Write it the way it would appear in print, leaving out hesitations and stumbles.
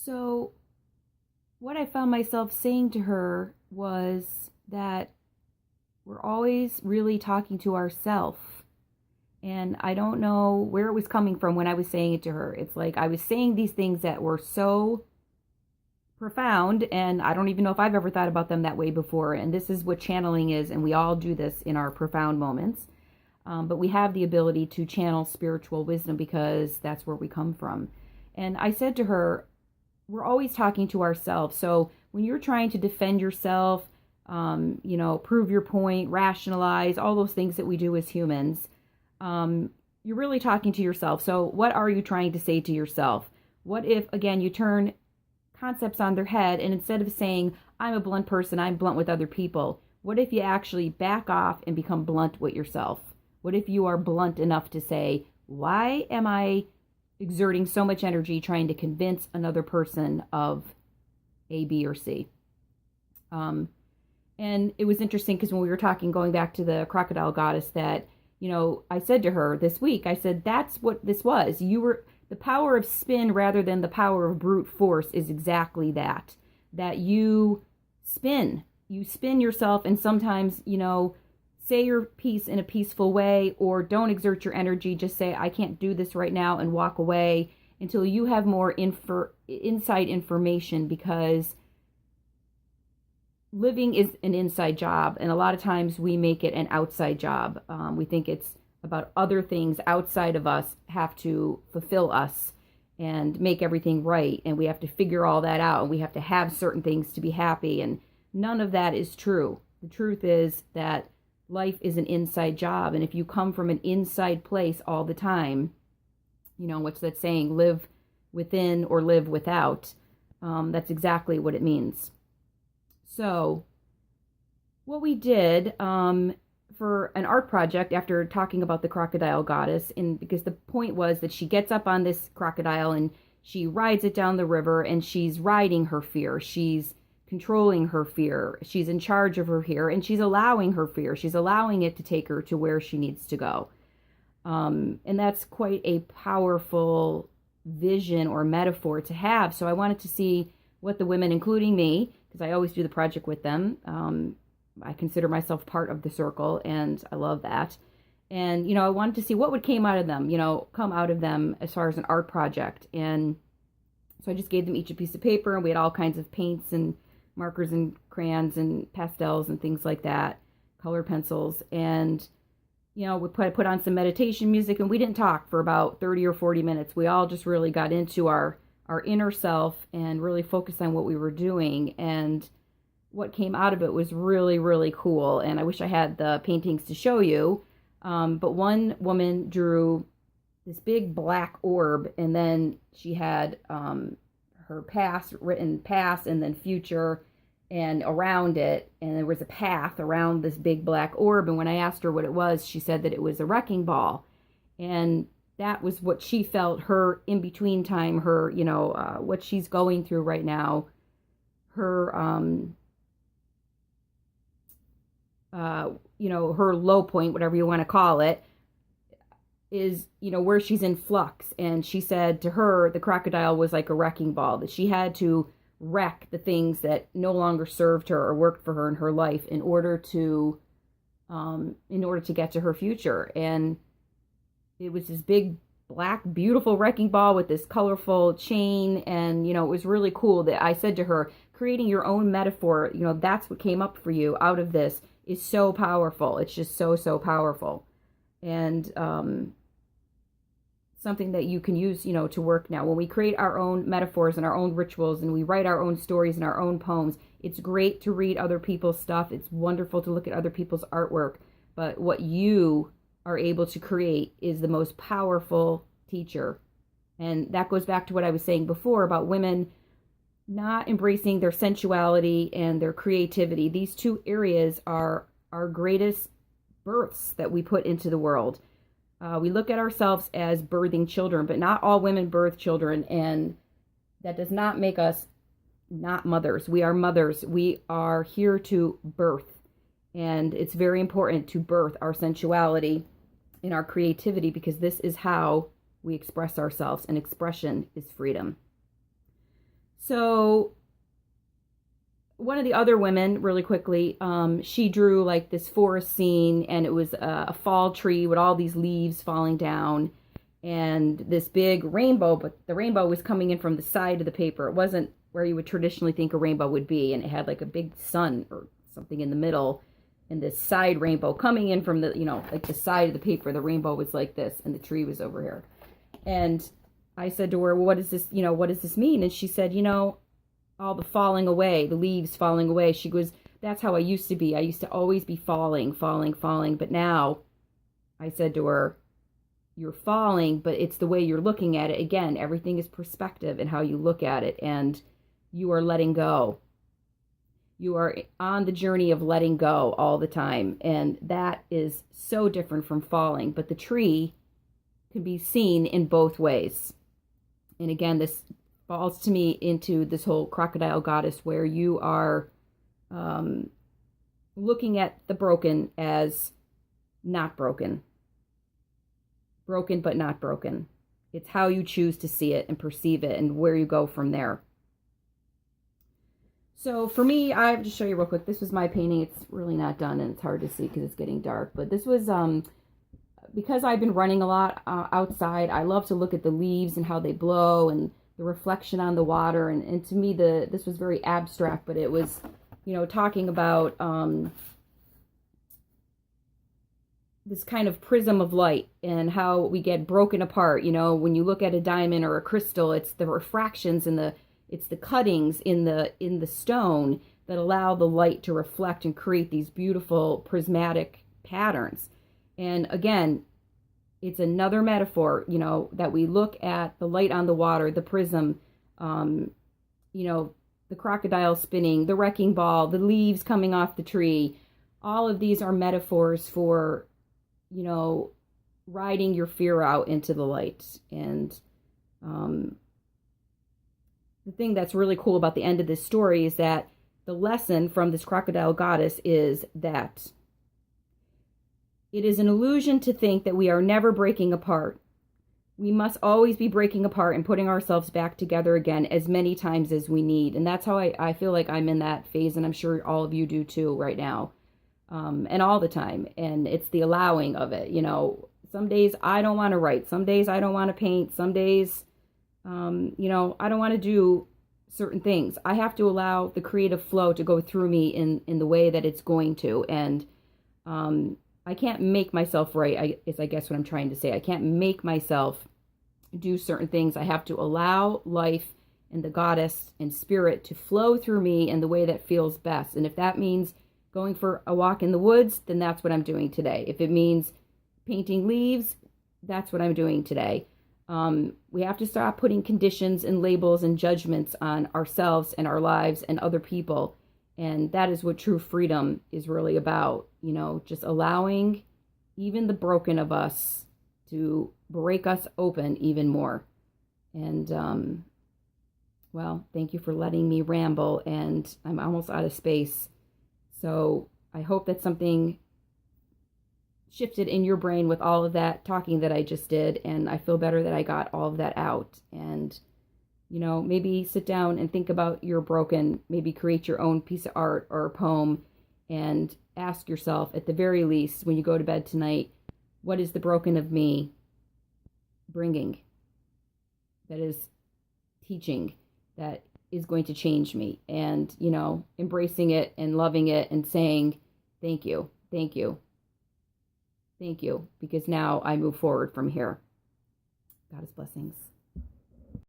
So, what I found myself saying to her was that we're always really talking to ourselves. And I don't know where it was coming from when I was saying it to her. It's like I was saying these things that were so profound, and I don't even know if I've ever thought about them that way before. And this is what channeling is, and we all do this in our profound moments. But we have the ability to channel spiritual wisdom because that's where we come from. And I said to her, we're always talking to ourselves. So when you're trying to defend yourself, prove your point, rationalize, all those things that we do as humans, you're really talking to yourself. So what are you trying to say to yourself? What if, again, you turn concepts on their head and instead of saying, I'm a blunt person, I'm blunt with other people, what if you actually back off and become blunt with yourself? What if you are blunt enough to say, why am I exerting so much energy trying to convince another person of A, B, or C? And it was interesting because when we were talking, going back to the crocodile goddess, that, I said to her this week, I said, that's what this was. The power of spin rather than the power of brute force is exactly that. That you spin yourself, and sometimes, say your piece in a peaceful way, or don't exert your energy. Just say, I can't do this right now, and walk away until you have more inside information, because living is an inside job, and a lot of times we make it an outside job. We think it's about other things outside of us have to fulfill us and make everything right, and we have to figure all that out, and we have to have certain things to be happy, and none of that is true. The truth is that life is an inside job, and if you come from an inside place all the time, what's that saying, live within or live without, that's exactly what it means. So what we did for an art project, after talking about the crocodile goddess, and because the point was that she gets up on this crocodile and she rides it down the river, and she's riding her fear, she's controlling her fear, she's in charge of her fear, and she's allowing her fear, she's allowing it to take her to where she needs to go. And that's quite a powerful vision or metaphor to have. So I wanted to see what the women, including me, because I always do the project with them, I consider myself part of the circle, and I love that. And, I wanted to see what would come out of them as far as an art project. And so I just gave them each a piece of paper, and we had all kinds of paints and markers and crayons and pastels and things like that, color pencils. And, we put on some meditation music, and we didn't talk for about 30 or 40 minutes. We all just really got into our inner self and really focused on what we were doing. And what came out of it was really, really cool. And I wish I had the paintings to show you. But one woman drew this big black orb, and then she had her past written, past and then future, and around it, and there was a path around this big black orb. And when I asked her what it was, she said that it was a wrecking ball. And that was what she felt, her in-between time, her, what she's going through right now, her, her low point, whatever you want to call it, is, where she's in flux. And she said to her, the crocodile was like a wrecking ball, that she had to wreck the things that no longer served her or worked for her in her life in order to get to her future. And it was this big, black, beautiful wrecking ball with this colorful chain. And, it was really cool that I said to her, creating your own metaphor, that's what came up for you out of this, is so powerful. It's just so, so powerful. And something that you can use, to work now. When we create our own metaphors and our own rituals, and we write our own stories and our own poems, it's great to read other people's stuff. It's wonderful to look at other people's artwork. But what you are able to create is the most powerful teacher. And that goes back to what I was saying before about women not embracing their sensuality and their creativity. These two areas are our greatest births that we put into the world. We look at ourselves as birthing children, but not all women birth children, and that does not make us not mothers. We are mothers. We are here to birth, and it's very important to birth our sensuality and our creativity, because this is how we express ourselves, and expression is freedom. So one of the other women, really quickly, she drew like this forest scene, and it was a fall tree with all these leaves falling down and this big rainbow, but the rainbow was coming in from the side of the paper. It wasn't where you would traditionally think a rainbow would be, and it had like a big sun or something in the middle, and this side rainbow coming in from the, like the side of the paper. The rainbow was like this, and the tree was over here. And I said to her, well, what does this mean? And she said, all the falling away, the leaves falling away. She goes, that's how I used to be. I used to always be falling. But now, I said to her, you're falling, but it's the way you're looking at it. Again, everything is perspective and how you look at it, and you are letting go. You are on the journey of letting go all the time, and that is so different from falling. But the tree can be seen in both ways. And again, this falls to me into this whole crocodile goddess, where you are looking at the broken as not broken. Broken but not broken. It's how you choose to see it and perceive it, and where you go from there. So for me, I have to show you real quick. This was my painting. It's really not done, and it's hard to see because it's getting dark. But this was, because I've been running a lot outside, I love to look at the leaves and how they blow and the reflection on the water. And to me, this was very abstract, but it was, talking about this kind of prism of light and how we get broken apart. When you look at a diamond or a crystal, it's the refractions and it's the cuttings in the stone that allow the light to reflect and create these beautiful prismatic patterns. And again, it's another metaphor, that we look at the light on the water, the prism, the crocodile spinning, the wrecking ball, the leaves coming off the tree. All of these are metaphors for, riding your fear out into the light. And the thing that's really cool about the end of this story is that the lesson from this crocodile goddess is that it is an illusion to think that we are never breaking apart. We must always be breaking apart and putting ourselves back together again as many times as we need. And that's how I feel like I'm in that phase, and I'm sure all of you do too right now. And all the time. And it's the allowing of it. Some days I don't want to write. Some days I don't want to paint. Some days, I don't want to do certain things. I have to allow the creative flow to go through me in the way that it's going to. And I can't make myself write, I guess what I'm trying to say. I can't make myself do certain things. I have to allow life and the goddess and spirit to flow through me in the way that feels best. And if that means going for a walk in the woods, then that's what I'm doing today. If it means painting leaves, that's what I'm doing today. We have to stop putting conditions and labels and judgments on ourselves and our lives and other people. And that is what true freedom is really about. Just allowing even the broken of us to break us open even more. And, well, thank you for letting me ramble, and I'm almost out of space. So I hope that something shifted in your brain with all of that talking that I just did. And I feel better that I got all of that out. And, maybe sit down and think about your broken, maybe create your own piece of art or a poem, and ask yourself, at the very least, when you go to bed tonight, what is the broken of me bringing? That is teaching, that is going to change me, and, embracing it and loving it and saying, thank you, because now I move forward from here. Goddess blessings.